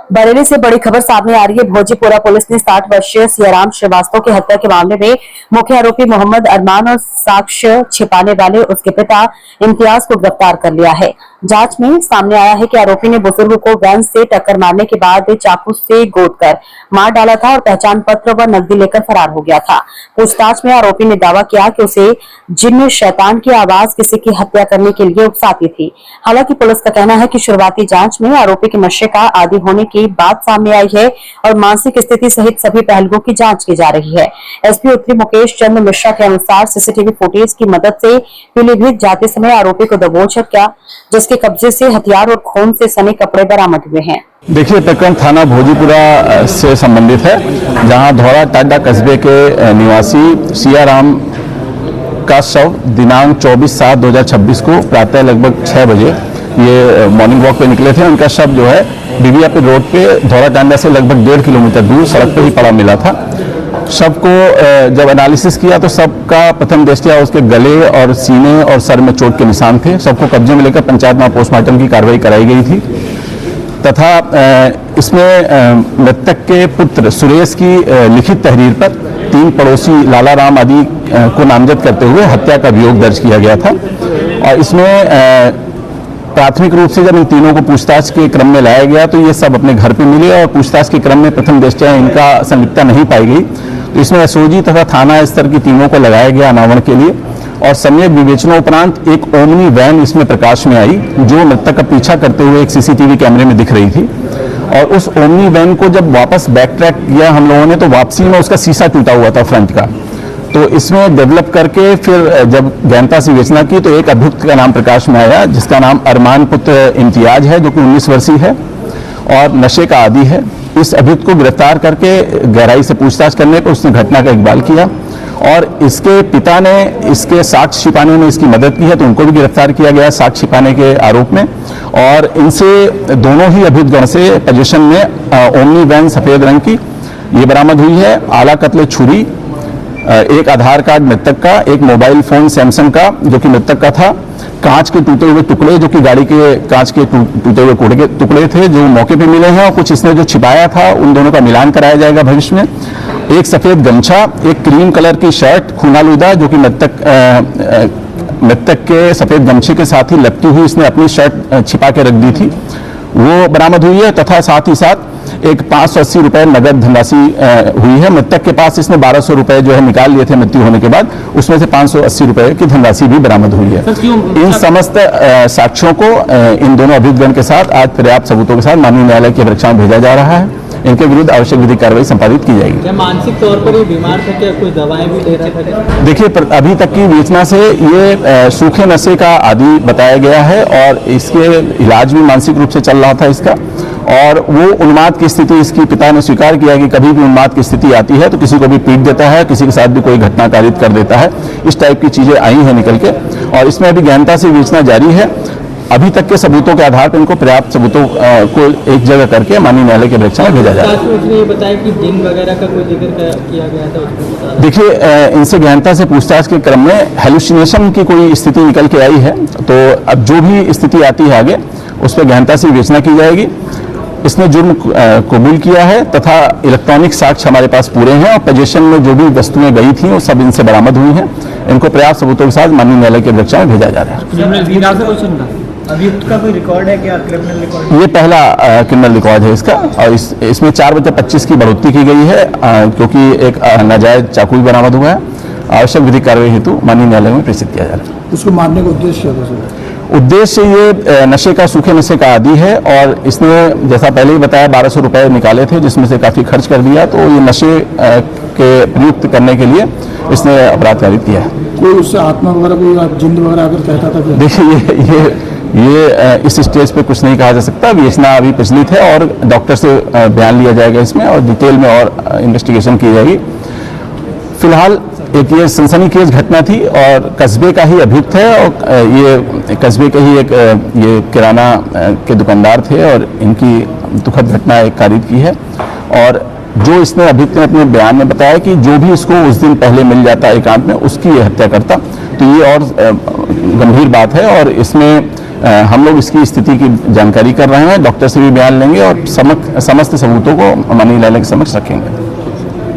बरेली से बड़ी खबर सामने आ रही है। भोजीपुरा पुलिस ने 60 वर्षीय सियाराम श्रीवास्तव की हत्या के मामले में मुख्य आरोपी मोहम्मद अरमान और साक्ष्य छिपाने वाले उसके पिता इम्तियाज को गिरफ्तार कर लिया है। जांच में सामने आया है कि आरोपी ने बुजुर्ग को वैन से टक्कर मारने के बाद चाकू से गोदकर मार डाला था और पहचान पत्र व नकदी लेकर फरार हो गया था। पूछताछ में आरोपी ने दावा किया कि उसे जिन्न शैतान की आवाज किसी की हत्या करने के लिए उकसाती थी। हालांकि पुलिस का कहना है कि शुरुआती जांच में आरोपी के नशे का आदी होने की बात सामने आई है और मानसिक स्थिति सहित सभी पहलुओं की जांच की जा रही है। एसपी उत्तरी मुकेश चंद्र मिश्रा के अनुसार सीसीटीवी फुटेज की मदद से पीलीभीत जाते समय आरोपी को दबोच किया, जिसके कब्जे से हथियार और खून से सने कपड़े बरामद हुए हैं। देखिए, प्रकरण थाना भोजीपुरा से संबंधित है, जहां धौरा टाडा कस्बे के निवासी सियाराम का शव दिनांक 24/7/2026 को प्रातः लगभग 6 बजे ये मॉर्निंग वॉक पे निकले थे। उनका शव जो है बीबीआपी रोड पे धौरा टांडा से लगभग 1.5 किलोमीटर दूर सड़क पे ही पड़ा मिला था। शव को जब एनालिसिस किया तो शव का प्रथम दृष्टया उसके गले और सीने और सर में चोट के निशान थे। शव को कब्जे में लेकर पंचायत में पोस्टमार्टम की कार्रवाई कराई गई थी तथा इसमें मृतक के पुत्र सुरेश की लिखित तहरीर पर 3 पड़ोसी लाला राम आदि को नामजद करते हुए हत्या का अभियोग दर्ज किया गया था। और इसमें प्राथमिक रूप से जब इन तीनों को पूछताछ के क्रम में लाया गया तो ये सब अपने घर पे मिले और पूछताछ के क्रम में प्रथम दृष्टया इनका संलिप्तता नहीं पाई गई। तो इसमें एसओजी तथा थाना स्तर की टीमों को लगाया गया अनावरण के लिए और सम्यक विवेचनोपरांत एक ओमनी वैन इसमें प्रकाश में आई, जो मृतक का पीछा करते हुए एक सीसीटीवी कैमरे में दिख रही थी। और उस ओमनी वैन को जब वापस बैक ट्रैक किया हम लोगों ने तो वापसी में उसका शीशा टूटा हुआ था फ्रंट का। तो इसमें डेवलप करके फिर जब गहनता से विवेचना की तो एक अभियुक्त का नाम प्रकाश में आया, जिसका नाम अरमान पुत्र इम्तियाज है, जो कि 19 वर्षीय है और नशे का आदी है। इस अभियुक्त को गिरफ्तार करके गहराई से पूछताछ करने पर उसने घटना का इकबाल किया और इसके पिता ने इसके साक्ष्य छिपाने में इसकी मदद की है, तो उनको भी गिरफ्तार किया गया साक्ष्य छिपाने के आरोप में। और इनसे दोनों ही अभियुक्तगण से पोजीशन में ओमनी वैन सफेद रंग की ये बरामद हुई है, आला कत्ले छुरी, एक आधार कार्ड मृतक का, एक मोबाइल फोन सैमसंग का जो कि मृतक का था, कांच के टूटे हुए टुकड़े जो कि गाड़ी के कांच के टूटे हुए टुकड़े थे जो मौके पे मिले हैं और कुछ इसने जो छिपाया था उन दोनों का मिलान कराया जाएगा भविष्य में। एक सफेद गमछा, एक क्रीम कलर की शर्ट खूनालुदा जो कि मृतक के सफेद गमछे के साथ ही लपटी हुई इसने अपनी शर्ट छिपा के रख दी थी, वो बरामद हुई है तथा साथ ही साथ एक 580 रुपए नगद धनराशि हुई है। मृतक के पास इसने 1200 रुपए जो है निकाल लिए थे मृत्यु होने के बाद, उसमें से 580 रुपए की धनराशि भी बरामद हुई है। इन समस्त साक्ष्यों को इन दोनों अभियुक्तगण के साथ आज पर्याप्त सबूतों के साथ माननीय न्यायालय की अपेक्षा में भेजा जा रहा है। इनके विरुद्ध आवश्यक विधिक कार्रवाई संपादित की जाएगी। क्या मानसिक तौर पर ये बीमार था, क्या कोई दवाएं भी ले रहा था? देखिए, अभी तक की विवेचना से ये सूखे नशे का आदी बताया गया है और इसके इलाज भी मानसिक रूप से चल रहा था इसका, और वो उन्माद की स्थिति इसकी पिता ने स्वीकार किया कि कभी भी उन्माद की स्थिति आती है तो किसी को भी पीट देता है, किसी के साथ भी कोई घटना कारित कर देता है। इस टाइप की चीजें आई हैं निकल के और इसमें अभी गहनता से विवेचना जारी है। अभी तक के सबूतों के आधार पर इनको पर्याप्त सबूतों को एक जगह करके माननीय न्यायालय के परीक्षा में भेजा जाए। ये बताया कि जिन वगैरह का कोई जिक्र किया गया था। देखिए, इनसे गहनता से पूछताछ के क्रम में हेलुसिनेशन की कोई स्थिति निकल के आई है, तो अब जो भी स्थिति आती है आगे उस पर गहनता से विवेचना की जाएगी। इसने जुर्म कबूल किया है तथा इलेक्ट्रॉनिक साक्ष्य हमारे पास पूरे हैं और पोजीशन में जो भी वस्तुएं गई थी वो सब इनसे बरामद हुई हैं। इनको पर्याप्त सबूतों के साथ माननीय न्यायालय के परीक्षा में भेजा जा रहा है। अभियुक्त का कोई रिकॉर्ड है क्या, क्रिमिनल रिकॉर्ड? ये पहला क्रिमिनल रिकॉर्ड है इसका और इसमें 4/25 की बढ़ोतरी की गई है क्योंकि एक नाजायज चाकू भी बरामद हुआ है। आवश्यक विधिक कार्रवाई हेतु माननीय न्यायालय में प्रेषित किया जा रहा है। उसको मारने का उद्देश्य उद्देश्य ये नशे का सूखे नशे का आदी है और इसने जैसा पहले ही बताया 1200 रुपए निकाले थे जिसमें से काफी खर्च कर दिया, तो ये नशे के प्रयुक्त करने के लिए इसने अपराध कारित किया है। कोई उससे आत्मा वगैरह कोई जिंद वगैरह अगर कहता था? देखिए, ये इस स्टेज पे कुछ नहीं कहा जा सकता। विवेचना अभी प्रचलित है और डॉक्टर से बयान लिया जाएगा इसमें और डिटेल में और इन्वेस्टिगेशन की जाएगी। फिलहाल एक ये सनसनीखेज घटना थी और कस्बे का ही अभियुक्त है और ये कस्बे के ही एक ये किराना के दुकानदार थे और इनकी दुखद घटना एक कारित की है। और जो इसने अभियुक्त ने अपने बयान में बताया कि जो भी इसको उस दिन पहले मिल जाता एकांत में उसकी ये हत्या करता, तो ये और गंभीर बात है और इसमें हम लोग इसकी स्थिति की जानकारी कर रहे हैं, डॉक्टर से भी बयान लेंगे और समस्त सबूतों को मनी लैला के समक्ष रखेंगे।